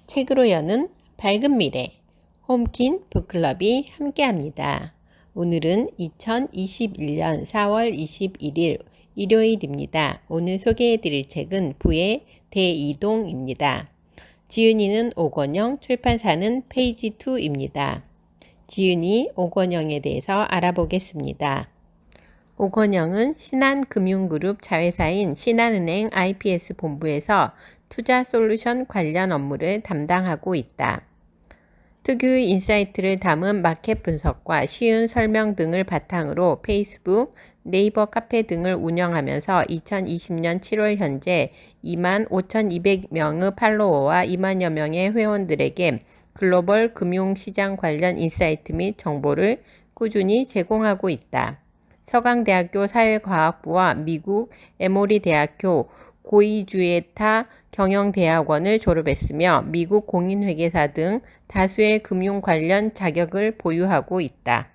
책으로 여는 밝은 미래 홈킨 북클럽이 함께합니다. 오늘은 2021년 4월 21일 일요일입니다. 오늘 소개해드릴 책은 부의 대이동입니다. 지은이는 오건영, 출판사는 페이지2입니다. 지은이 오건영에 대해서 알아보겠습니다. 오건영은 신한금융그룹 자회사인 신한은행 IPS 본부에서 투자 솔루션 관련 업무를 담당하고 있다. 특유의 인사이트를 담은 마켓 분석과 쉬운 설명 등을 바탕으로 페이스북, 네이버 카페 등을 운영하면서 2020년 7월 현재 25,200명의 팔로워와 2만여 명의 회원들에게 글로벌 금융시장 관련 인사이트 및 정보를 꾸준히 제공하고 있다. 서강대학교 사회과학부와 미국 에모리 대학교 고이주에타 경영대학원을 졸업했으며 미국 공인회계사 등 다수의 금융 관련 자격을 보유하고 있다.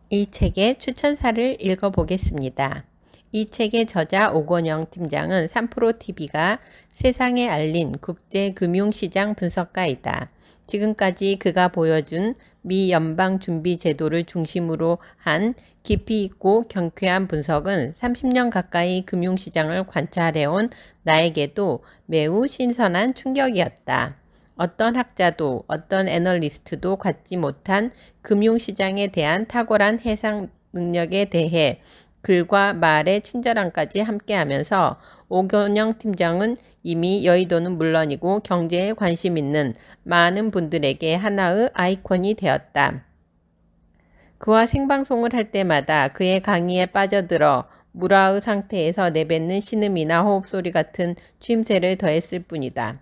이 책의 추천사를 읽어보겠습니다. 이 책의 저자 오건영 팀장은 3프로TV가 세상에 알린 국제금융시장 분석가이다. 지금까지 그가 보여준 미 연방준비제도를 중심으로 한 깊이 있고 경쾌한 분석은 30년 가까이 금융시장을 관찰해온 나에게도 매우 신선한 충격이었다. 어떤 학자도 어떤 애널리스트도 갖지 못한 금융시장에 대한 탁월한 해석 능력에 대해 글과 말의 친절함까지 함께하면서 오건영 팀장은 이미 여의도는 물론이고 경제에 관심 있는 많은 분들에게 하나의 아이콘이 되었다. 그와 생방송을 할 때마다 그의 강의에 빠져들어 무라의 상태에서 내뱉는 신음이나 호흡소리 같은 추임새를 더했을 뿐이다.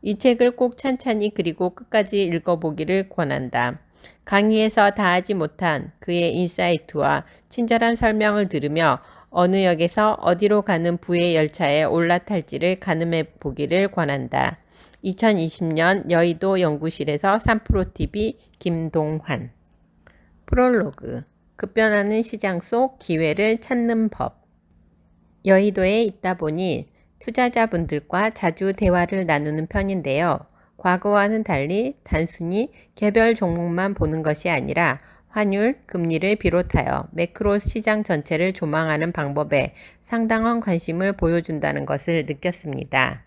이 책을 꼭 찬찬히 그리고 끝까지 읽어보기를 권한다. 강의에서 다하지 못한 그의 인사이트와 친절한 설명을 들으며 어느 역에서 어디로 가는 부의 열차에 올라탈지를 가늠해 보기를 권한다. 2020년 여의도 연구실에서 3프로TV 김동환. 프롤로그. 급변하는 시장 속 기회를 찾는 법. 여의도에 있다 보니 투자자분들과 자주 대화를 나누는 편인데요. 과거와는 달리 단순히 개별 종목만 보는 것이 아니라 환율, 금리를 비롯하여 매크로 시장 전체를 조망하는 방법에 상당한 관심을 보여준다는 것을 느꼈습니다.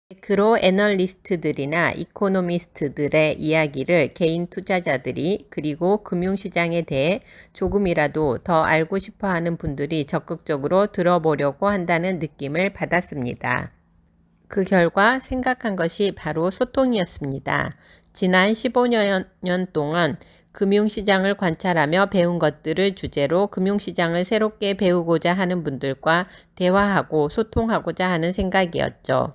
매크로 애널리스트들이나 이코노미스트들의 이야기를 개인 투자자들이 그리고 금융시장에 대해 조금이라도 더 알고 싶어 하는 분들이 적극적으로 들어보려고 한다는 느낌을 받았습니다. 그 결과 생각한 것이 바로 소통이었습니다. 지난 15년 동안 금융시장을 관찰하며 배운 것들을 주제로 금융시장을 새롭게 배우고자 하는 분들과 대화하고 소통하고자 하는 생각이었죠.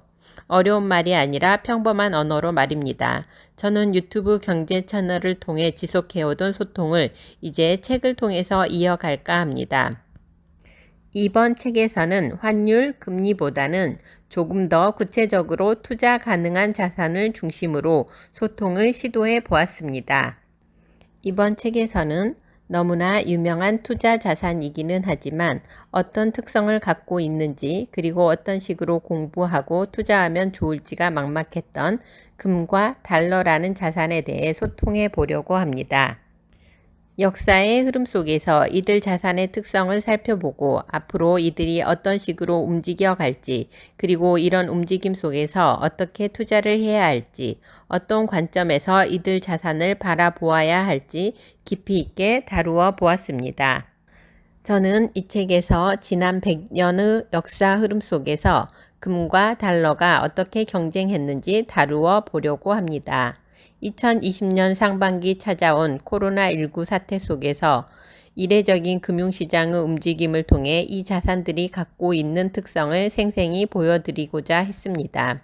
어려운 말이 아니라 평범한 언어로 말입니다. 저는 유튜브 경제 채널을 통해 지속해오던 소통을 이제 책을 통해서 이어갈까 합니다. 이번 책에서는 환율, 금리보다는 조금 더 구체적으로 투자 가능한 자산을 중심으로 소통을 시도해 보았습니다. 이번 책에서는 너무나 유명한 투자 자산이기는 하지만 어떤 특성을 갖고 있는지 그리고 어떤 식으로 공부하고 투자하면 좋을지가 막막했던 금과 달러라는 자산에 대해 소통해 보려고 합니다. 역사의 흐름 속에서 이들 자산의 특성을 살펴보고 앞으로 이들이 어떤 식으로 움직여 갈지 그리고 이런 움직임 속에서 어떻게 투자를 해야 할지 어떤 관점에서 이들 자산을 바라보아야 할지 깊이 있게 다루어 보았습니다. 저는 이 책에서 지난 100년의 역사 흐름 속에서 금과 달러가 어떻게 경쟁했는지 다루어 보려고 합니다. 2020년 상반기 찾아온 코로나19 사태 속에서 이례적인 금융시장의 움직임을 통해 이 자산들이 갖고 있는 특성을 생생히 보여드리고자 했습니다.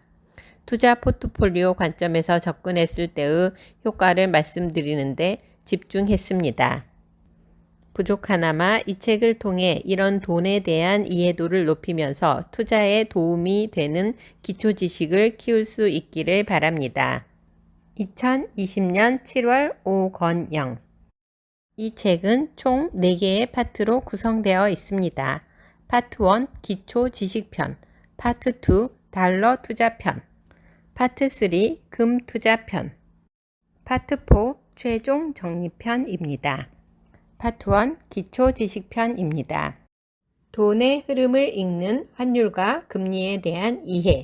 투자 포트폴리오 관점에서 접근했을 때의 효과를 말씀드리는데 집중했습니다. 부족하나마 이 책을 통해 이런 돈에 대한 이해도를 높이면서 투자에 도움이 되는 기초 지식을 키울 수 있기를 바랍니다. 2020년 7월 오건영. 이 책은 총 4개의 파트로 구성되어 있습니다. 파트 1 기초 지식편, 파트 2 달러 투자편, 파트 3 금 투자편. 파트 4 최종 정리편입니다. 파트 1 기초 지식편입니다. 돈의 흐름을 읽는 환율과 금리에 대한 이해.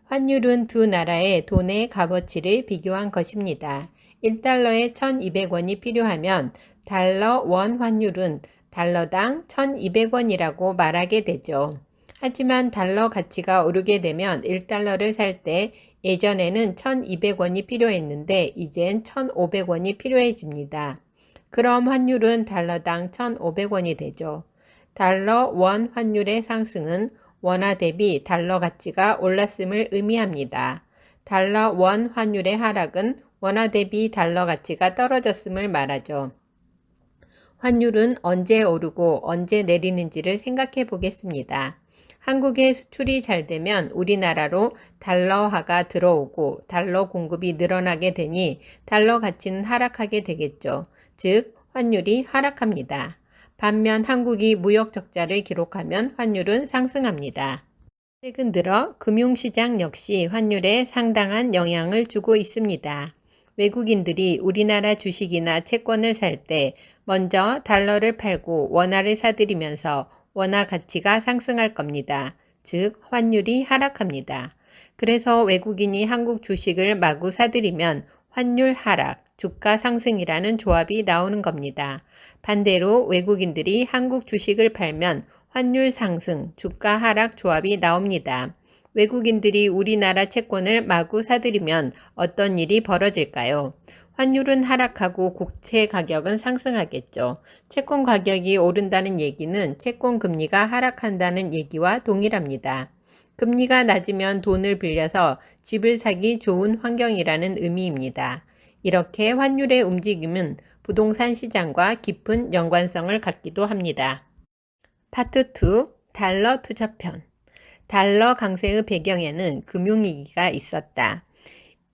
환율은 두 나라의 돈의 값어치를 비교한 것입니다. 1달러에 1,200원이 필요하면 달러 원 환율은 달러당 1,200원이라고 말하게 되죠. 하지만 달러 가치가 오르게 되면 1달러를 살 때 예전에는 1,200원이 필요했는데 이젠 1,500원이 필요해집니다. 그럼 환율은 달러당 1,500원이 되죠. 달러 원 환율의 상승은 원화 대비 달러 가치가 올랐음을 의미합니다. 달러 원 환율의 하락은 원화 대비 달러 가치가 떨어졌음을 말하죠. 환율은 언제 오르고 언제 내리는지를 생각해 보겠습니다. 한국의 수출이 잘 되면 우리나라로 달러화가 들어오고 달러 공급이 늘어나게 되니 달러 가치는 하락하게 되겠죠. 즉, 환율이 하락합니다. 반면 한국이 무역 적자를 기록하면 환율은 상승합니다. 최근 들어 금융시장 역시 환율에 상당한 영향을 주고 있습니다. 외국인들이 우리나라 주식이나 채권을 살 때 먼저 달러를 팔고 원화를 사들이면서 원화 가치가 상승할 겁니다. 즉, 환율이 하락합니다. 그래서 외국인이 한국 주식을 마구 사들이면 환율 하락, 주가 상승이라는 조합이 나오는 겁니다. 반대로 외국인들이 한국 주식을 팔면 환율 상승, 주가 하락 조합이 나옵니다. 외국인들이 우리나라 채권을 마구 사들이면 어떤 일이 벌어질까요? 환율은 하락하고 국채 가격은 상승하겠죠. 채권 가격이 오른다는 얘기는 채권 금리가 하락한다는 얘기와 동일합니다. 금리가 낮으면 돈을 빌려서 집을 사기 좋은 환경이라는 의미입니다. 이렇게 환율의 움직임은 부동산 시장과 깊은 연관성을 갖기도 합니다. 파트 2 달러 투자편. 달러 강세의 배경에는 금융위기가 있었다.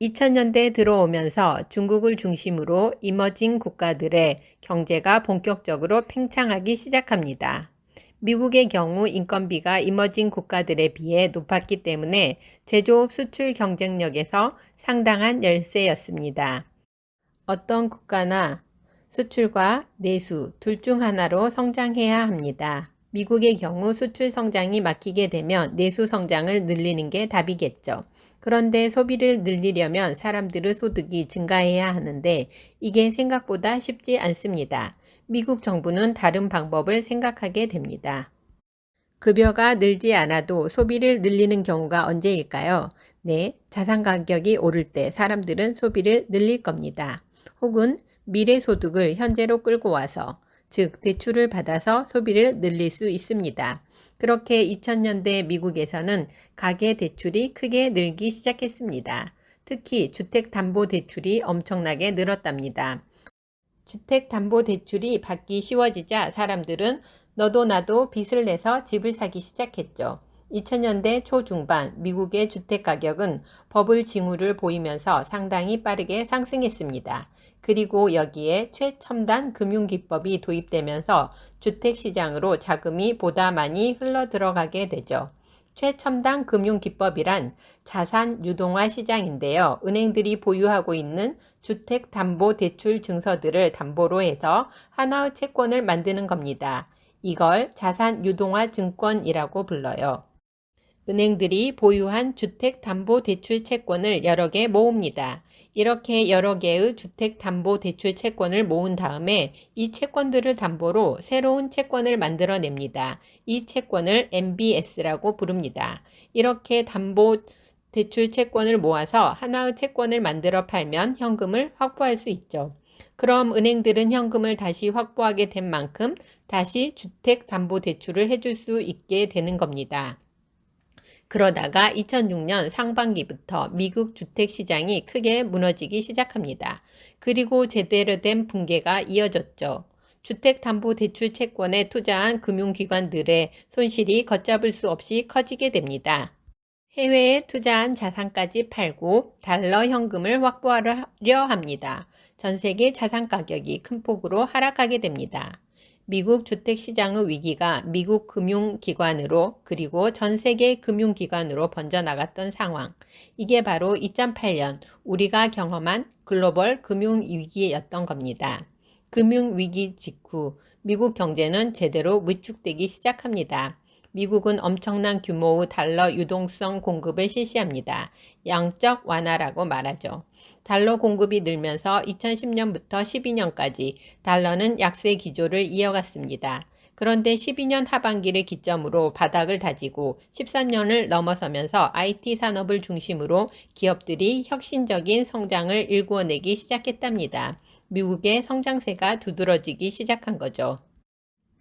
2000년대 들어오면서 중국을 중심으로 이머징 국가들의 경제가 본격적으로 팽창하기 시작합니다. 미국의 경우 인건비가 이머징 국가들에 비해 높았기 때문에 제조업 수출 경쟁력에서 상당한 열세였습니다. 어떤 국가나 수출과 내수 둘 중 하나로 성장해야 합니다. 미국의 경우 수출 성장이 막히게 되면 내수 성장을 늘리는 게 답이겠죠. 그런데 소비를 늘리려면 사람들의 소득이 증가해야 하는데 이게 생각보다 쉽지 않습니다. 미국 정부는 다른 방법을 생각하게 됩니다. 급여가 늘지 않아도 소비를 늘리는 경우가 언제일까요? 네, 자산 가격이 오를 때 사람들은 소비를 늘릴 겁니다. 혹은 미래 소득을 현재로 끌고 와서, 즉 대출을 받아서 소비를 늘릴 수 있습니다. 그렇게 2000년대 미국에서는 가계 대출이 크게 늘기 시작했습니다. 특히 주택담보대출이 엄청나게 늘었답니다. 주택담보대출이 받기 쉬워지자 사람들은 너도 나도 빚을 내서 집을 사기 시작했죠. 2000년대 초중반 미국의 주택가격은 버블 징후를 보이면서 상당히 빠르게 상승했습니다. 그리고 여기에 최첨단 금융기법이 도입되면서 주택시장으로 자금이 보다 많이 흘러 들어가게 되죠. 최첨단 금융기법이란 자산 유동화 시장인데요. 은행들이 보유하고 있는 주택담보대출 증서들을 담보로 해서 하나의 채권을 만드는 겁니다. 이걸 자산 유동화 증권이라고 불러요. 은행들이 보유한 주택담보대출 채권을 여러 개 모읍니다. 이렇게 여러 개의 주택담보대출 채권을 모은 다음에 이 채권들을 담보로 새로운 채권을 만들어냅니다. 이 채권을 MBS라고 부릅니다. 이렇게 담보대출 채권을 모아서 하나의 채권을 만들어 팔면 현금을 확보할 수 있죠. 그럼 은행들은 현금을 다시 확보하게 된 만큼 다시 주택담보대출을 해줄 수 있게 되는 겁니다. 그러다가 2006년 상반기부터 미국 주택시장이 크게 무너지기 시작합니다. 그리고 제대로 된 붕괴가 이어졌죠. 주택담보대출 채권에 투자한 금융기관들의 손실이 걷잡을 수 없이 커지게 됩니다. 해외에 투자한 자산까지 팔고 달러 현금을 확보하려 합니다. 전 세계 자산 가격이 큰 폭으로 하락하게 됩니다. 미국 주택시장의 위기가 미국 금융기관으로 그리고 전 세계 금융기관으로 번져나갔던 상황. 이게 바로 2008년 우리가 경험한 글로벌 금융위기였던 겁니다. 금융위기 직후 미국 경제는 제대로 위축되기 시작합니다. 미국은 엄청난 규모의 달러 유동성 공급을 실시합니다. 양적 완화라고 말하죠. 달러 공급이 늘면서 2010년부터 12년까지 달러는 약세 기조를 이어갔습니다. 그런데 12년 하반기를 기점으로 바닥을 다지고 13년을 넘어서면서 IT 산업을 중심으로 기업들이 혁신적인 성장을 일구어내기 시작했답니다. 미국의 성장세가 두드러지기 시작한 거죠.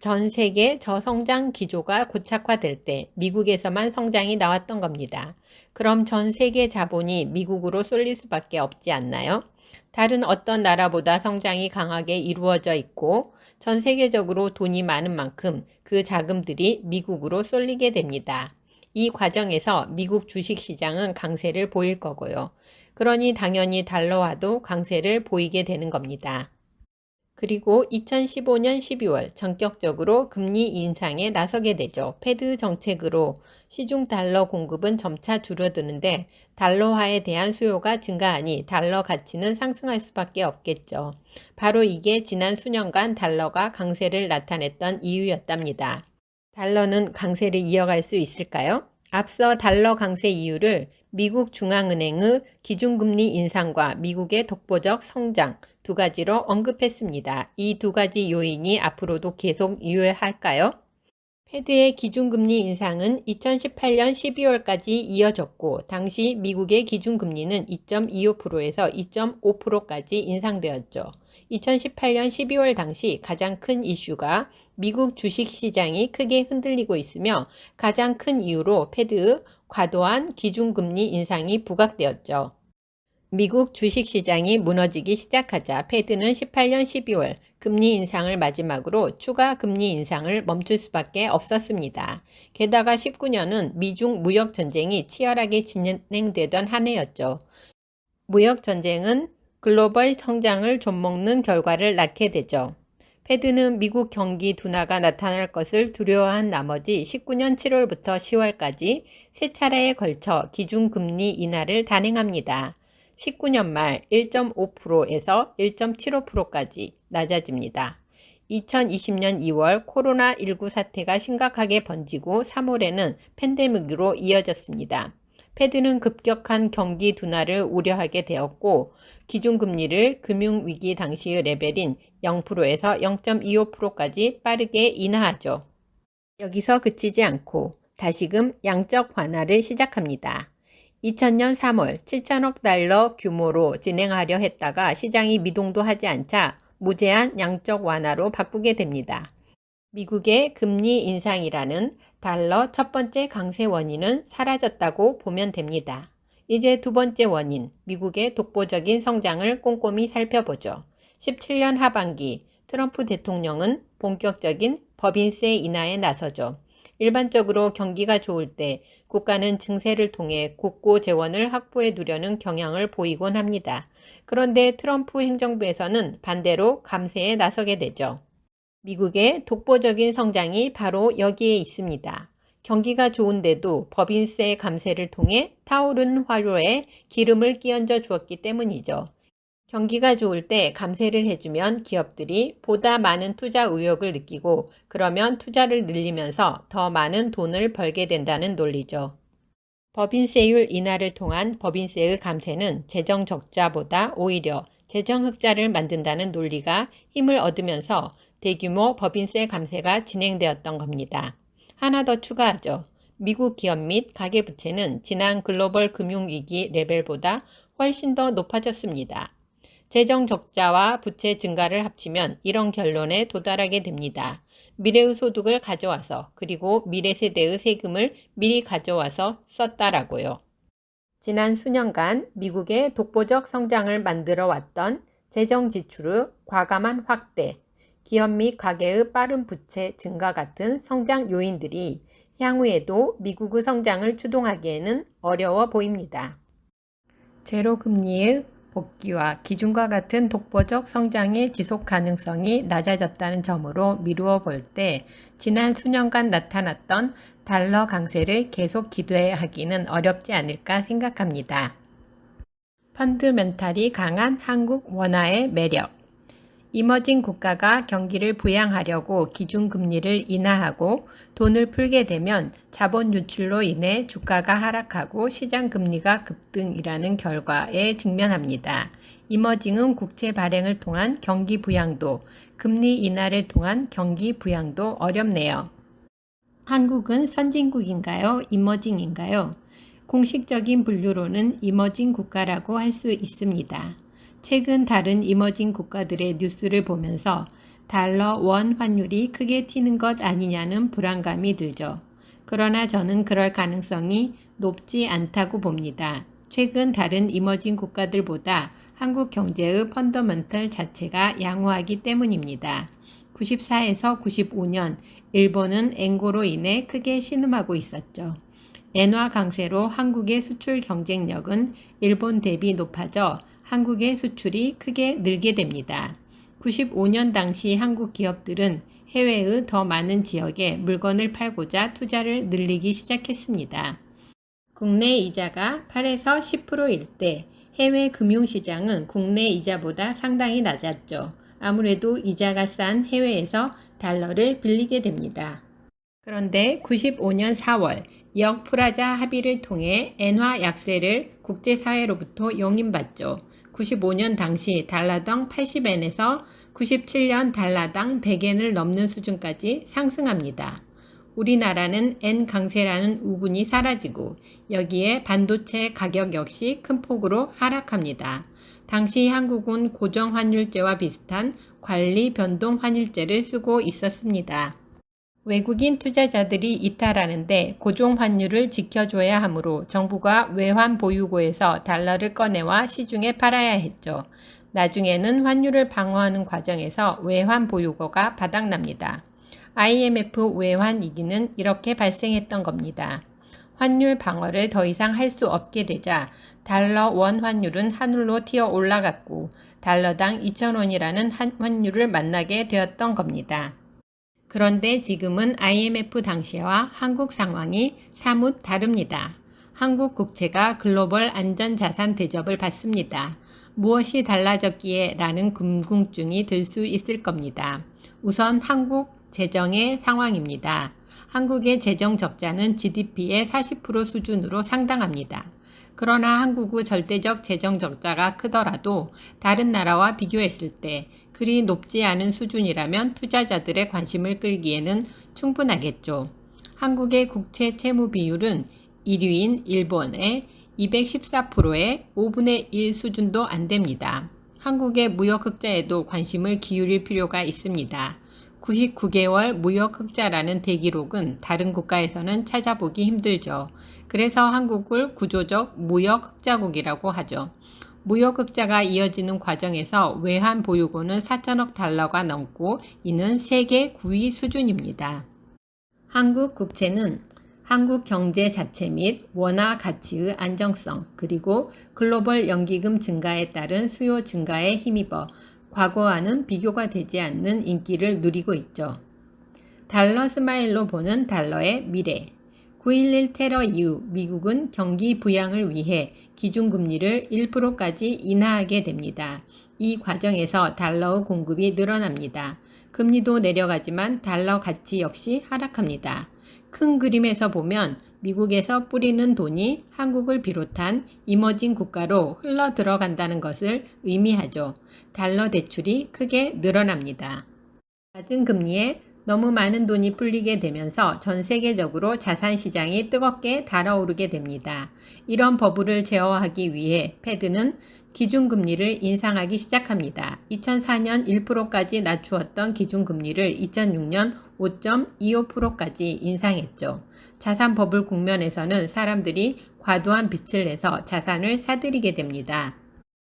전 세계 저성장 기조가 고착화될 때 미국에서만 성장이 나왔던 겁니다. 그럼 전 세계 자본이 미국으로 쏠릴 수밖에 없지 않나요? 다른 어떤 나라보다 성장이 강하게 이루어져 있고 전 세계적으로 돈이 많은 만큼 그 자금들이 미국으로 쏠리게 됩니다. 이 과정에서 미국 주식시장은 강세를 보일 거고요. 그러니 당연히 달러화도 강세를 보이게 되는 겁니다. 그리고 2015년 12월 전격적으로 금리 인상에 나서게 되죠. 패드 정책으로 시중 달러 공급은 점차 줄어드는데 달러화에 대한 수요가 증가하니 달러 가치는 상승할 수밖에 없겠죠. 바로 이게 지난 수년간 달러가 강세를 나타냈던 이유였답니다. 달러는 강세를 이어갈 수 있을까요? 앞서 달러 강세 이유를 미국 중앙은행의 기준금리 인상과 미국의 독보적 성장 두 가지로 언급했습니다. 이 두 가지 요인이 앞으로도 계속 유효할까요? 패드의 기준금리 인상은 2018년 12월까지 이어졌고 당시 미국의 기준금리는 2.25%에서 2.5%까지 인상되었죠. 2018년 12월 당시 가장 큰 이슈가 미국 주식시장이 크게 흔들리고 있으며 가장 큰 이유로 패드의 과도한 기준금리 인상이 부각되었죠. 미국 주식시장이 무너지기 시작하자 패드는 18년 12월 금리 인상을 마지막으로 추가 금리 인상을 멈출 수밖에 없었습니다. 게다가 19년은 미중 무역 전쟁이 치열하게 진행되던 한 해였죠. 무역 전쟁은 글로벌 성장을 좀먹는 결과를 낳게 되죠. 패드는 미국 경기 둔화가 나타날 것을 두려워한 나머지 19년 7월부터 10월까지 세 차례에 걸쳐 기준금리 인하를 단행합니다. 19년 말 1.5%에서 1.75%까지 낮아집니다. 2020년 2월 코로나19 사태가 심각하게 번지고 3월에는 팬데믹으로 이어졌습니다. 패드는 급격한 경기 둔화를 우려하게 되었고 기준금리를 금융위기 당시의 레벨인 0%에서 0.25%까지 빠르게 인하하죠. 여기서 그치지 않고 다시금 양적 완화를 시작합니다. 2000년 3월 7천억 달러 규모로 진행하려 했다가 시장이 미동도 하지 않자 무제한 양적 완화로 바꾸게 됩니다. 미국의 금리 인상이라는 달러 첫 번째 강세 원인은 사라졌다고 보면 됩니다. 이제 두 번째 원인, 미국의 독보적인 성장을 꼼꼼히 살펴보죠. 17년 하반기 트럼프 대통령은 본격적인 법인세 인하에 나서죠. 일반적으로 경기가 좋을 때 국가는 증세를 통해 국고 재원을 확보해 두려는 경향을 보이곤 합니다. 그런데 트럼프 행정부에서는 반대로 감세에 나서게 되죠. 미국의 독보적인 성장이 바로 여기에 있습니다. 경기가 좋은데도 법인세 감세를 통해 타오르는 화로에 기름을 끼얹어 주었기 때문이죠. 경기가 좋을 때 감세를 해주면 기업들이 보다 많은 투자 의욕을 느끼고 그러면 투자를 늘리면서 더 많은 돈을 벌게 된다는 논리죠. 법인세율 인하를 통한 법인세의 감세는 재정 적자보다 오히려 재정 흑자를 만든다는 논리가 힘을 얻으면서 대규모 법인세 감세가 진행되었던 겁니다. 하나 더 추가하죠. 미국 기업 및 가계부채는 지난 글로벌 금융위기 레벨보다 훨씬 더 높아졌습니다. 재정 적자와 부채 증가를 합치면 이런 결론에 도달하게 됩니다. 미래의 소득을 가져와서 그리고 미래 세대의 세금을 미리 가져와서 썼다라고요. 지난 수년간 미국의 독보적 성장을 만들어 왔던 재정 지출의 과감한 확대, 기업 및 가계의 빠른 부채 증가 같은 성장 요인들이 향후에도 미국의 성장을 추동하기에는 어려워 보입니다. 제로금리의 복귀와 기준과 같은 독보적 성장의 지속 가능성이 낮아졌다는 점으로 미루어 볼 때 지난 수년간 나타났던 달러 강세를 계속 기대하기는 어렵지 않을까 생각합니다. 펀드멘탈이 강한 한국 원화의 매력. 이머징 국가가 경기를 부양하려고 기준금리를 인하하고 돈을 풀게 되면 자본 유출로 인해 주가가 하락하고 시장 금리가 급등이라는 결과에 직면합니다. 이머징은 국채 발행을 통한 경기 부양도, 금리 인하를 통한 경기 부양도 어렵네요. 한국은 선진국인가요? 이머징인가요? 공식적인 분류로는 이머징 국가라고 할 수 있습니다. 최근 다른 이머징 국가들의 뉴스를 보면서 달러 원 환율이 크게 튀는 것 아니냐는 불안감이 들죠. 그러나 저는 그럴 가능성이 높지 않다고 봅니다. 최근 다른 이머징 국가들보다 한국 경제의 펀더멘털 자체가 양호하기 때문입니다. 94에서 95년 일본은 엔고로 인해 크게 신음하고 있었죠. 엔화 강세로 한국의 수출 경쟁력은 일본 대비 높아져 한국의 수출이 크게 늘게 됩니다. 95년 당시 한국 기업들은 해외의 더 많은 지역에 물건을 팔고자 투자를 늘리기 시작했습니다. 국내 이자가 8에서 10%일 때 해외 금융시장은 국내 이자보다 상당히 낮았죠. 아무래도 이자가 싼 해외에서 달러를 빌리게 됩니다. 그런데 95년 4월 역프라자 합의를 통해 엔화 약세를 국제사회로부터 용인받죠. 95년 당시 달러당 80엔에서 97년 달러당 100엔을 넘는 수준까지 상승합니다. 우리나라는 엔 강세라는 우군이 사라지고 여기에 반도체 가격 역시 큰 폭으로 하락합니다. 당시 한국은 고정환율제와 비슷한 관리 변동 환율제를 쓰고 있었습니다. 외국인 투자자들이 이탈하는데 고정 환율을 지켜줘야 하므로 정부가 외환 보유고에서 달러를 꺼내와 시중에 팔아야 했죠. 나중에는 환율을 방어하는 과정에서 외환 보유고가 바닥납니다. IMF 외환 위기는 이렇게 발생했던 겁니다. 환율 방어를 더 이상 할 수 없게 되자 달러 원 환율은 하늘로 튀어 올라갔고 달러당 2,000원이라는 환율을 만나게 되었던 겁니다. 그런데 지금은 IMF 당시와 한국 상황이 사뭇 다릅니다. 한국 국채가 글로벌 안전자산 대접을 받습니다. 무엇이 달라졌기에 라는 궁금증이 들 수 있을 겁니다. 우선 한국 재정의 상황입니다. 한국의 재정 적자는 GDP의 40% 수준으로 상당합니다. 그러나 한국의 절대적 재정 적자가 크더라도 다른 나라와 비교했을 때 그리 높지 않은 수준이라면 투자자들의 관심을 끌기에는 충분하겠죠. 한국의 국채 채무 비율은 1위인 일본의 214%의 5분의 1 수준도 안 됩니다. 한국의 무역 흑자에도 관심을 기울일 필요가 있습니다. 99개월 무역 흑자라는 대기록은 다른 국가에서는 찾아보기 힘들죠. 그래서 한국을 구조적 무역 흑자국이라고 하죠. 무역 흑자가 이어지는 과정에서 외환 보유고는 4천억 달러가 넘고 이는 세계 9위 수준입니다. 한국 국채는 한국 경제 자체 및 원화 가치의 안정성 그리고 글로벌 연기금 증가에 따른 수요 증가에 힘입어 과거와는 비교가 되지 않는 인기를 누리고 있죠. 달러 스마일로 보는 달러의 미래. 9.11 테러 이후 미국은 경기 부양을 위해 기준금리를 1%까지 인하하게 됩니다. 이 과정에서 달러의 공급이 늘어납니다. 금리도 내려가지만 달러 가치 역시 하락합니다. 큰 그림에서 보면 미국에서 뿌리는 돈이 한국을 비롯한 이머징 국가로 흘러 들어간다는 것을 의미하죠. 달러 대출이 크게 늘어납니다. 낮은 금리에 너무 많은 돈이 풀리게 되면서 전 세계적으로 자산 시장이 뜨겁게 달아오르게 됩니다. 이런 버블을 제어하기 위해 패드는 기준금리를 인상하기 시작합니다. 2004년 1%까지 낮추었던 기준금리를 2006년 5.25%까지 인상했죠. 자산 버블 국면에서는 사람들이 과도한 빚을 내서 자산을 사들이게 됩니다.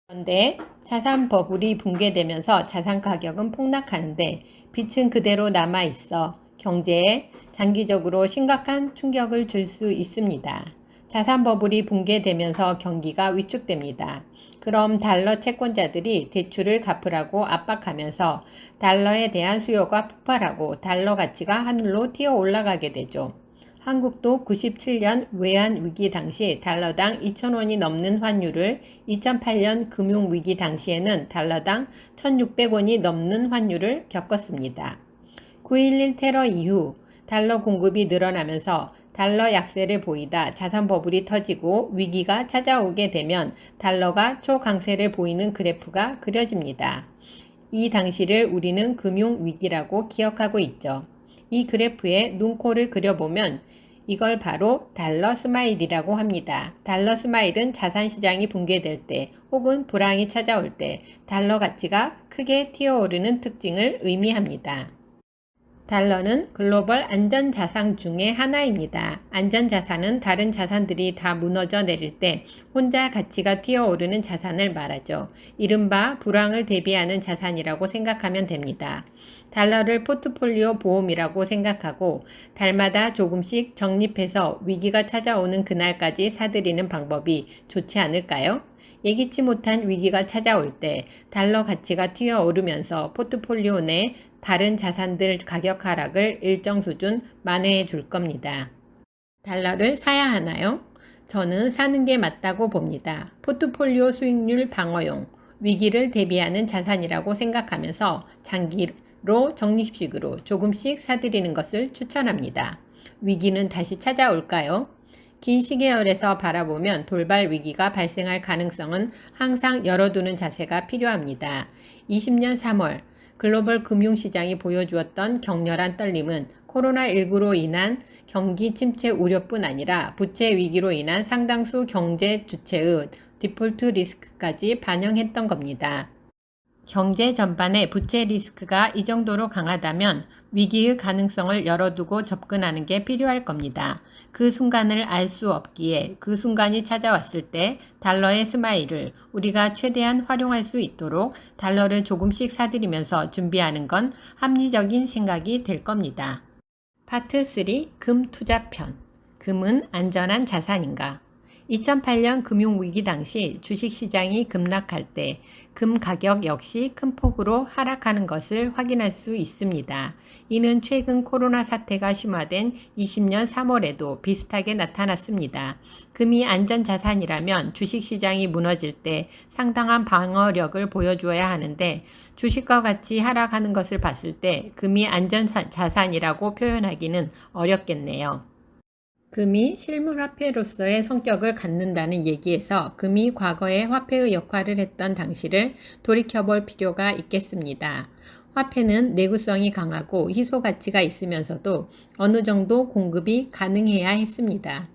그런데 자산 버블이 붕괴되면서 자산 가격은 폭락하는데 빚은 그대로 남아있어 경제에 장기적으로 심각한 충격을 줄 수 있습니다. 자산 버블이 붕괴되면서 경기가 위축됩니다. 그럼 달러 채권자들이 대출을 갚으라고 압박하면서 달러에 대한 수요가 폭발하고 달러 가치가 하늘로 튀어 올라가게 되죠. 한국도 97년 외환위기 당시 달러당 2,000원이 넘는 환율을 2008년 금융위기 당시에는 달러당 1,600원이 넘는 환율을 겪었습니다. 9.11 테러 이후 달러 공급이 늘어나면서 달러 약세를 보이다 자산 버블이 터지고 위기가 찾아오게 되면 달러가 초강세를 보이는 그래프가 그려집니다. 이 당시를 우리는 금융위기라고 기억하고 있죠. 이 그래프에 눈코를 그려보면 이걸 바로 달러 스마일이라고 합니다. 달러 스마일은 자산시장이 붕괴될 때 혹은 불황이 찾아올 때 달러 가치가 크게 튀어오르는 특징을 의미합니다. 달러는 글로벌 안전자산 중의 하나입니다. 안전자산은 다른 자산들이 다 무너져 내릴 때 혼자 가치가 튀어오르는 자산을 말하죠. 이른바 불황을 대비하는 자산이라고 생각하면 됩니다. 달러를 포트폴리오 보험이라고 생각하고 달마다 조금씩 적립해서 위기가 찾아오는 그날까지 사들이는 방법이 좋지 않을까요? 예기치 못한 위기가 찾아올 때 달러 가치가 튀어오르면서 포트폴리오 내 다른 자산들 가격 하락을 일정 수준 만회해 줄 겁니다. 달러를 사야 하나요? 저는 사는 게 맞다고 봅니다. 포트폴리오 수익률 방어용, 위기를 대비하는 자산이라고 생각하면서 장기로 적립식으로 조금씩 사들이는 것을 추천합니다. 위기는 다시 찾아올까요? 긴 시계열에서 바라보면 돌발 위기가 발생할 가능성은 항상 열어두는 자세가 필요합니다. 20년 3월 글로벌 금융시장이 보여주었던 격렬한 떨림은 코로나19로 인한 경기 침체 우려뿐 아니라 부채 위기로 인한 상당수 경제 주체의 디폴트 리스크까지 반영했던 겁니다. 경제 전반의 부채 리스크가 이 정도로 강하다면 위기의 가능성을 열어두고 접근하는 게 필요할 겁니다. 그 순간을 알 수 없기에 그 순간이 찾아왔을 때 달러의 스마일을 우리가 최대한 활용할 수 있도록 달러를 조금씩 사들이면서 준비하는 건 합리적인 생각이 될 겁니다. 파트 3 금 투자편. 금은 안전한 자산인가? 2008년 금융위기 당시 주식시장이 급락할 때 금 가격 역시 큰 폭으로 하락하는 것을 확인할 수 있습니다. 이는 최근 코로나 사태가 심화된 20년 3월에도 비슷하게 나타났습니다. 금이 안전자산이라면 주식시장이 무너질 때 상당한 방어력을 보여줘야 하는데 주식과 같이 하락하는 것을 봤을 때 금이 안전자산이라고 표현하기는 어렵겠네요. 금이 실물화폐로서의 성격을 갖는다는 얘기에서 금이 과거에 화폐의 역할을 했던 당시를 돌이켜볼 필요가 있겠습니다. 화폐는 내구성이 강하고 희소 가치가 있으면서도 어느 정도 공급이 가능해야 했습니다.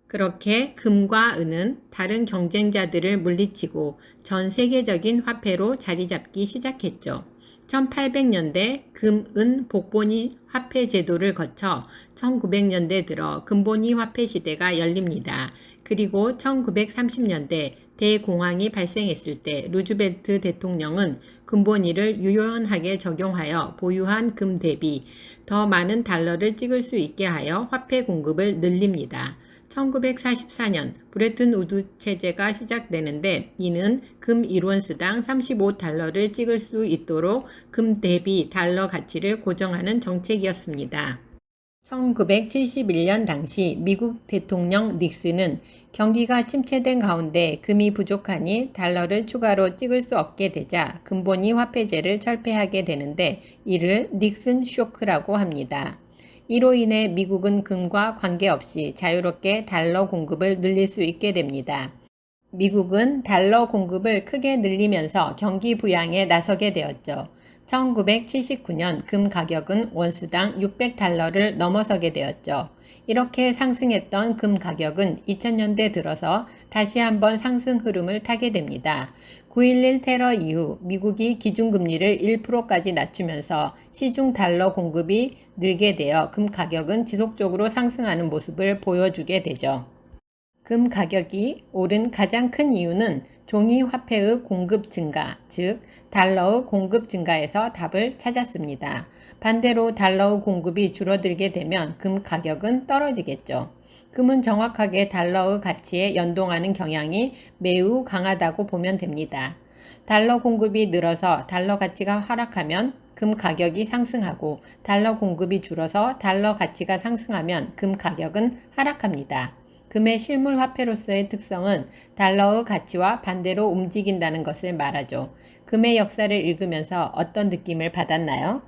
그렇게 금과 은은 다른 경쟁자들을 물리치고 전 세계적인 화폐로 자리 잡기 시작했죠. 1800년대 금, 은 복본위 화폐 제도를 거쳐 1900년대 들어 금본위 화폐 시대가 열립니다. 그리고 1930년대 대공황이 발생했을 때 루즈벨트 대통령은 금본위를 유연하게 적용하여 보유한 금 대비 더 많은 달러를 찍을 수 있게 하여 화폐 공급을 늘립니다. 1944년 브레튼 우드 체제가 시작되는데 이는 금 1온스당 35달러를 찍을 수 있도록 금 대비 달러 가치를 고정하는 정책이었습니다. 1971년 당시 미국 대통령 닉슨은 경기가 침체된 가운데 금이 부족하니 달러를 추가로 찍을 수 없게 되자 금본위 화폐제를 철폐하게 되는데 이를 닉슨 쇼크라고 합니다. 이로 인해 미국은 금과 관계없이 자유롭게 달러 공급을 늘릴 수 있게 됩니다. 미국은 달러 공급을 크게 늘리면서 경기 부양에 나서게 되었죠. 1979년 금 가격은 원스당 600달러를 넘어서게 되었죠. 이렇게 상승했던 금 가격은 2000년대 들어서 다시 한번 상승 흐름을 타게 됩니다. 9.11 테러 이후 미국이 기준금리를 1%까지 낮추면서 시중 달러 공급이 늘게 되어 금 가격은 지속적으로 상승하는 모습을 보여주게 되죠. 금 가격이 오른 가장 큰 이유는 종이 화폐의 공급 증가, 즉 달러의 공급 증가에서 답을 찾았습니다. 반대로 달러의 공급이 줄어들게 되면 금 가격은 떨어지겠죠. 금은 정확하게 달러의 가치에 연동하는 경향이 매우 강하다고 보면 됩니다. 달러 공급이 늘어서 달러 가치가 하락하면 금 가격이 상승하고 달러 공급이 줄어서 달러 가치가 상승하면 금 가격은 하락합니다. 금의 실물 화폐로서의 특성은 달러의 가치와 반대로 움직인다는 것을 말하죠. 금의 역사를 읽으면서 어떤 느낌을 받았나요?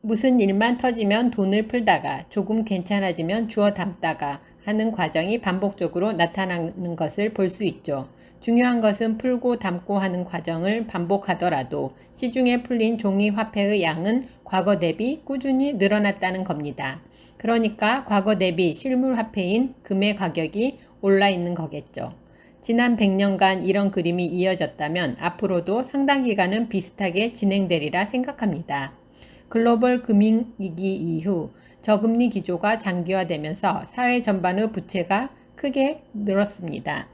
무슨 일만 터지면 돈을 풀다가 조금 괜찮아지면 주워 담다가 하는 과정이 반복적으로 나타나는 것을 볼 수 있죠. 중요한 것은 풀고 담고 하는 과정을 반복하더라도 시중에 풀린 종이 화폐의 양은 과거 대비 꾸준히 늘어났다는 겁니다. 그러니까 과거 대비 실물 화폐인 금의 가격이 올라 있는 거겠죠. 지난 100년간 이런 그림이 이어졌다면 앞으로도 상당 기간은 비슷하게 진행되리라 생각합니다. 글로벌 금융위기 이후 저금리 기조가 장기화되면서 사회 전반의 부채가 크게 늘었습니다.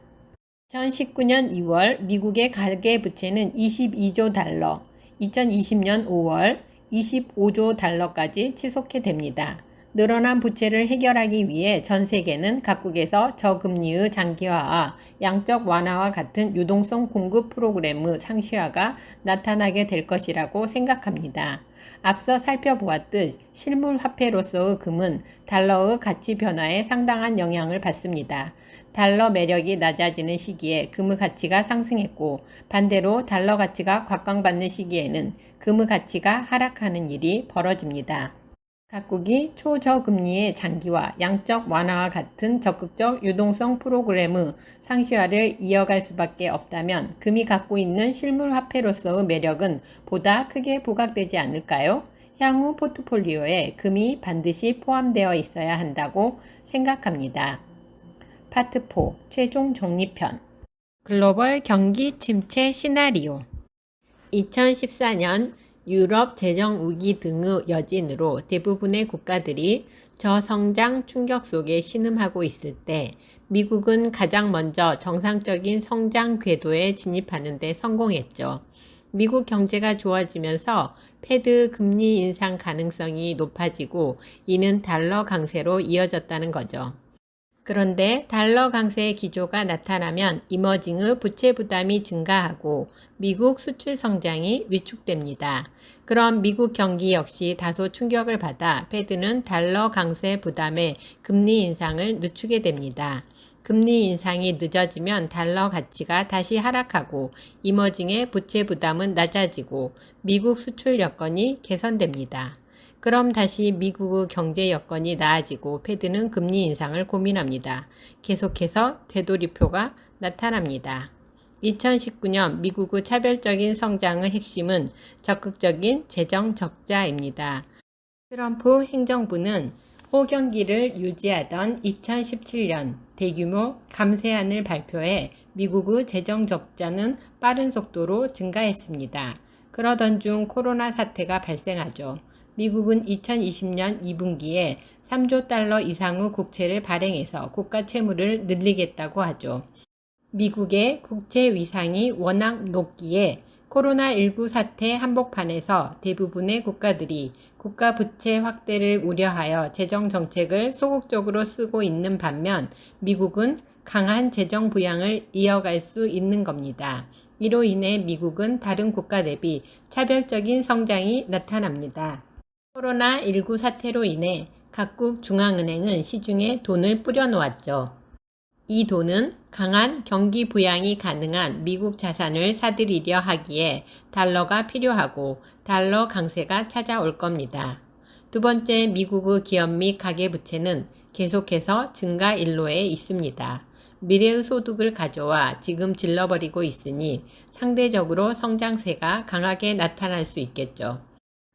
2019년 2월 미국의 가계부채는 22조 달러, 2020년 5월 25조 달러까지 치솟게 됩니다. 늘어난 부채를 해결하기 위해 전 세계는 각국에서 저금리의 장기화와 양적 완화와 같은 유동성 공급 프로그램의 상시화가 나타나게 될 것이라고 생각합니다. 앞서 살펴보았듯 실물 화폐로서의 금은 달러의 가치 변화에 상당한 영향을 받습니다. 달러 매력이 낮아지는 시기에 금의 가치가 상승했고 반대로 달러 가치가 곽강받는 시기에는 금의 가치가 하락하는 일이 벌어집니다. 각국이 초저금리의 장기화, 양적 완화와 같은 적극적 유동성 프로그램의 상시화를 이어갈 수밖에 없다면 금이 갖고 있는 실물 화폐로서의 매력은 보다 크게 부각되지 않을까요? 향후 포트폴리오에 금이 반드시 포함되어 있어야 한다고 생각합니다. 파트 4 최종 정리편 글로벌 경기 침체 시나리오 2014년 유럽 재정 위기 등의 여진으로 대부분의 국가들이 저성장 충격 속에 신음하고 있을 때 미국은 가장 먼저 정상적인 성장 궤도에 진입하는 데 성공했죠. 미국 경제가 좋아지면서 패드 금리 인상 가능성이 높아지고 이는 달러 강세로 이어졌다는 거죠. 그런데 달러 강세의 기조가 나타나면 이머징의 부채 부담이 증가하고 미국 수출 성장이 위축됩니다. 그럼 미국 경기 역시 다소 충격을 받아 패드는 달러 강세 부담에 금리 인상을 늦추게 됩니다. 금리 인상이 늦어지면 달러 가치가 다시 하락하고 이머징의 부채 부담은 낮아지고 미국 수출 여건이 개선됩니다. 그럼 다시 미국의 경제 여건이 나아지고 패드는 금리 인상을 고민합니다. 계속해서 되돌이표가 나타납니다. 2019년 미국의 차별적인 성장의 핵심은 적극적인 재정 적자입니다. 트럼프 행정부는 호경기를 유지하던 2017년 대규모 감세안을 발표해 미국의 재정 적자는 빠른 속도로 증가했습니다. 그러던 중 코로나 사태가 발생하죠. 미국은 2020년 2분기에 3조 달러 이상의 국채를 발행해서 국가 채무를 늘리겠다고 하죠. 미국의 국채 위상이 워낙 높기에 코로나19 사태 한복판에서 대부분의 국가들이 국가 부채 확대를 우려하여 재정 정책을 소극적으로 쓰고 있는 반면 미국은 강한 재정 부양을 이어갈 수 있는 겁니다. 이로 인해 미국은 다른 국가 대비 차별적인 성장이 나타납니다. 코로나19 사태로 인해 각국 중앙은행은 시중에 돈을 뿌려놓았죠. 이 돈은 강한 경기 부양이 가능한 미국 자산을 사들이려 하기에 달러가 필요하고 달러 강세가 찾아올 겁니다. 두 번째, 미국의 기업 및 가계부채는 계속해서 증가 일로에 있습니다. 미래의 소득을 가져와 지금 질러버리고 있으니 상대적으로 성장세가 강하게 나타날 수 있겠죠.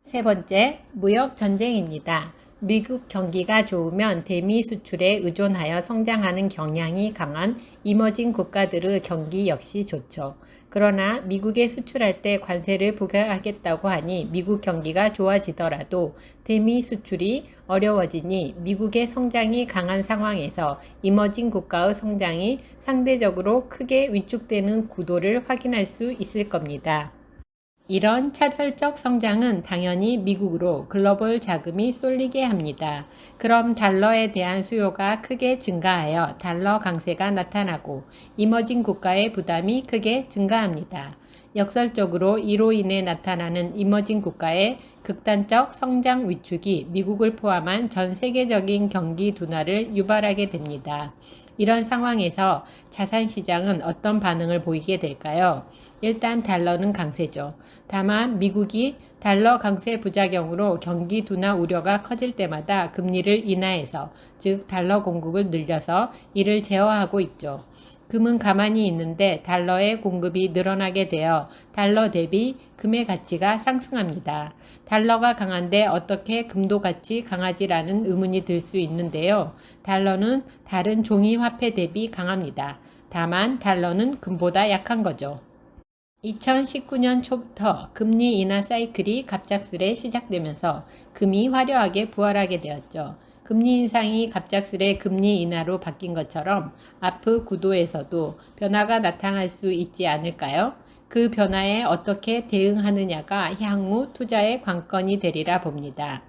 세 번째, 무역 전쟁입니다. 미국 경기가 좋으면 대미 수출에 의존하여 성장하는 경향이 강한 이머징 국가들의 경기 역시 좋죠. 그러나 미국에 수출할 때 관세를 부과하겠다고 하니 미국 경기가 좋아지더라도 대미 수출이 어려워지니 미국의 성장이 강한 상황에서 이머징 국가의 성장이 상대적으로 크게 위축되는 구도를 확인할 수 있을 겁니다. 이런 차별적 성장은 당연히 미국으로 글로벌 자금이 쏠리게 합니다. 그럼 달러에 대한 수요가 크게 증가하여 달러 강세가 나타나고 이머징 국가의 부담이 크게 증가합니다. 역설적으로 이로 인해 나타나는 이머징 국가의 극단적 성장 위축이 미국을 포함한 전 세계적인 경기 둔화를 유발하게 됩니다. 이런 상황에서 자산 시장은 어떤 반응을 보이게 될까요? 일단 달러는 강세죠. 다만 미국이 달러 강세 부작용으로 경기 둔화 우려가 커질 때마다 금리를 인하해서, 즉 달러 공급을 늘려서 이를 제어하고 있죠. 금은 가만히 있는데 달러의 공급이 늘어나게 되어 달러 대비 금의 가치가 상승합니다. 달러가 강한데 어떻게 금도 같이 강하지라는 의문이 들 수 있는데요. 달러는 다른 종이 화폐 대비 강합니다. 다만 달러는 금보다 약한 거죠. 2019년 초부터 금리 인하 사이클이 갑작스레 시작되면서 금이 화려하게 부활하게 되었죠. 금리 인상이 갑작스레 금리 인하로 바뀐 것처럼 앞의 구도에서도 변화가 나타날 수 있지 않을까요? 그 변화에 어떻게 대응하느냐가 향후 투자의 관건이 되리라 봅니다.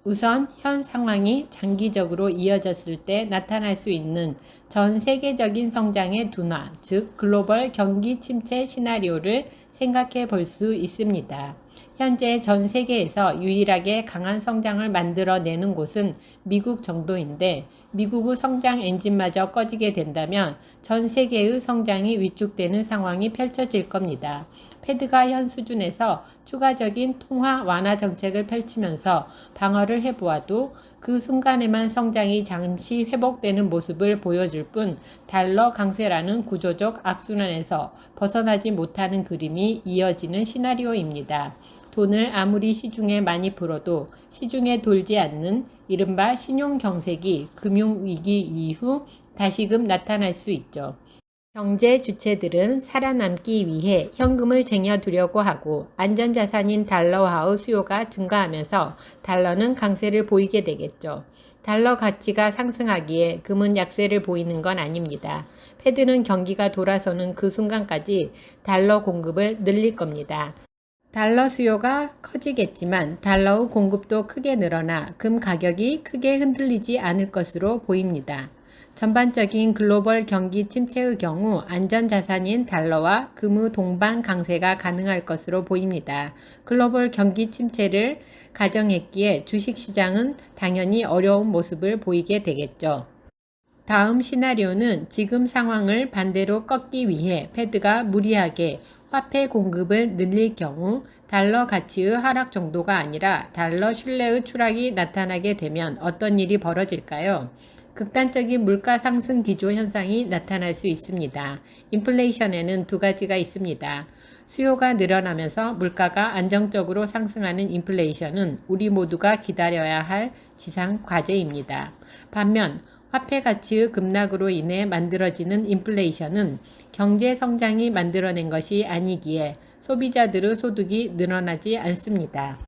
우선 현 상황이 장기적으로 이어졌을 때 나타날 수 있는 전 세계적인 성장의 둔화, 즉 글로벌 경기 침체 시나리오를 생각해 볼 수 있습니다. 현재 전 세계에서 유일하게 강한 성장을 만들어내는 곳은 미국 정도인데 미국의 성장 엔진마저 꺼지게 된다면 전 세계의 성장이 위축되는 상황이 펼쳐질 겁니다. 패드가 현 수준에서 추가적인 통화 완화 정책을 펼치면서 방어를 해보아도 그 순간에만 성장이 잠시 회복되는 모습을 보여줄 뿐 달러 강세라는 구조적 악순환에서 벗어나지 못하는 그림이 이어지는 시나리오입니다. 돈을 아무리 시중에 많이 풀어도 시중에 돌지 않는 이른바 신용경색이 금융위기 이후 다시금 나타날 수 있죠. 경제 주체들은 살아남기 위해 현금을 쟁여두려고 하고 안전자산인 달러화의 수요가 증가하면서 달러는 강세를 보이게 되겠죠. 달러 가치가 상승하기에 금은 약세를 보이는 건 아닙니다. 패드는 경기가 돌아서는 그 순간까지 달러 공급을 늘릴 겁니다. 달러 수요가 커지겠지만 달러의 공급도 크게 늘어나 금 가격이 크게 흔들리지 않을 것으로 보입니다. 전반적인 글로벌 경기 침체의 경우 안전자산인 달러와 금의 동반 강세가 가능할 것으로 보입니다. 글로벌 경기 침체를 가정했기에 주식시장은 당연히 어려운 모습을 보이게 되겠죠. 다음 시나리오는 지금 상황을 반대로 꺾기 위해 패드가 무리하게 화폐 공급을 늘릴 경우 달러 가치의 하락 정도가 아니라 달러 신뢰의 추락이 나타나게 되면 어떤 일이 벌어질까요? 극단적인 물가 상승 기조 현상이 나타날 수 있습니다. 인플레이션에는 두 가지가 있습니다. 수요가 늘어나면서 물가가 안정적으로 상승하는 인플레이션은 우리 모두가 기다려야 할 지상 과제입니다. 반면 화폐 가치의 급락으로 인해 만들어지는 인플레이션은 경제 성장이 만들어낸 것이 아니기에 소비자들의 소득이 늘어나지 않습니다.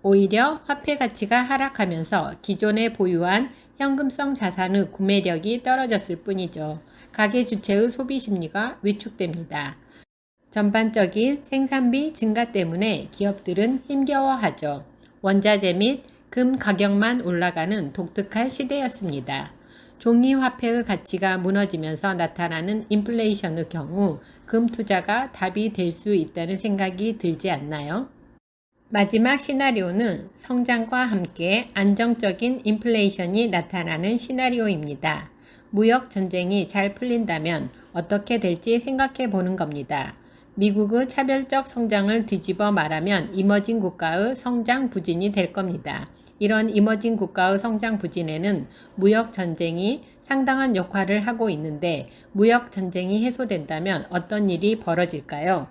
오히려 화폐 가치가 하락하면서 기존에 보유한 현금성 자산의 구매력이 떨어졌을 뿐이죠. 가계 주체의 소비 심리가 위축됩니다. 전반적인 생산비 증가 때문에 기업들은 힘겨워하죠. 원자재 및 금 가격만 올라가는 독특한 시대였습니다. 종이 화폐의 가치가 무너지면서 나타나는 인플레이션의 경우 금 투자가 답이 될 수 있다는 생각이 들지 않나요? 마지막 시나리오는 성장과 함께 안정적인 인플레이션이 나타나는 시나리오입니다. 무역 전쟁이 잘 풀린다면 어떻게 될지 생각해 보는 겁니다. 미국의 차별적 성장을 뒤집어 말하면 이머징 국가의 성장 부진이 될 겁니다. 이런 이머징 국가의 성장 부진에는 무역 전쟁이 상당한 역할을 하고 있는데 무역 전쟁이 해소된다면 어떤 일이 벌어질까요?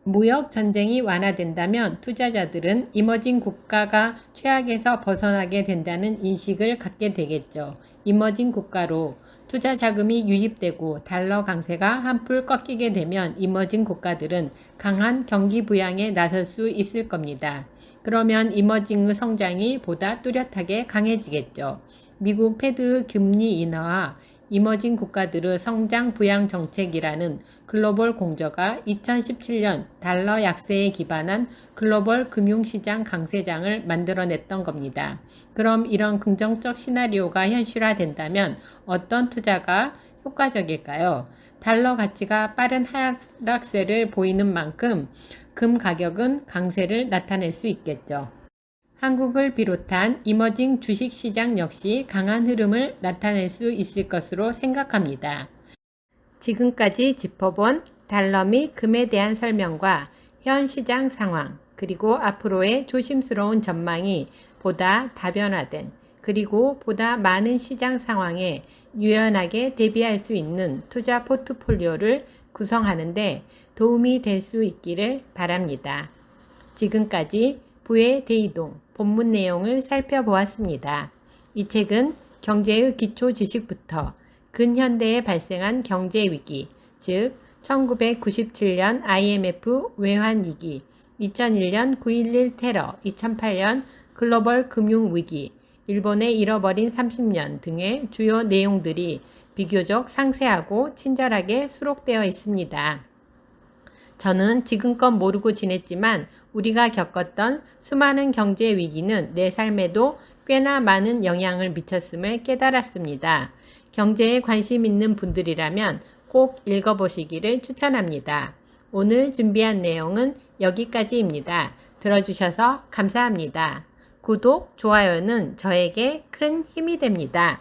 무역 전쟁이 완화된다면 투자자들은 이머징 국가가 최악에서 벗어나게 된다는 인식을 갖게 되겠죠. 이머징 국가로 투자 자금이 유입되고 달러 강세가 한풀 꺾이게 되면 이머징 국가들은 강한 경기 부양에 나설 수 있을 겁니다. 그러면 이머징의 성장이 보다 뚜렷하게 강해지겠죠. 미국 패드의 금리 인하와 이머징 국가들의 성장 부양 정책이라는 글로벌 공저가 2017년 달러 약세에 기반한 글로벌 금융시장 강세장을 만들어냈던 겁니다. 그럼 이런 긍정적 시나리오가 현실화된다면 어떤 투자가 효과적일까요? 달러 가치가 빠른 하락세를 보이는 만큼 금 가격은 강세를 나타낼 수 있겠죠. 한국을 비롯한 이머징 주식시장 역시 강한 흐름을 나타낼 수 있을 것으로 생각합니다. 지금까지 짚어본 달러 및 금에 대한 설명과 현 시장 상황, 그리고 앞으로의 조심스러운 전망이 보다 다변화된, 그리고 보다 많은 시장 상황에 유연하게 대비할 수 있는 투자 포트폴리오를 구성하는 데 도움이 될 수 있기를 바랍니다. 지금까지 부의 대이동 본문 내용을 살펴보았습니다. 이 책은 경제의 기초 지식부터 근현대에 발생한 경제 위기, 즉 1997년 IMF 외환위기, 2001년 9.11 테러, 2008년 글로벌 금융위기, 일본의 잃어버린 30년 등의 주요 내용들이 비교적 상세하고 친절하게 수록되어 있습니다. 저는 지금껏 모르고 지냈지만 우리가 겪었던 수많은 경제 위기는 내 삶에도 꽤나 많은 영향을 미쳤음을 깨달았습니다. 경제에 관심 있는 분들이라면 꼭 읽어보시기를 추천합니다. 오늘 준비한 내용은 여기까지입니다. 들어주셔서 감사합니다. 구독, 좋아요는 저에게 큰 힘이 됩니다.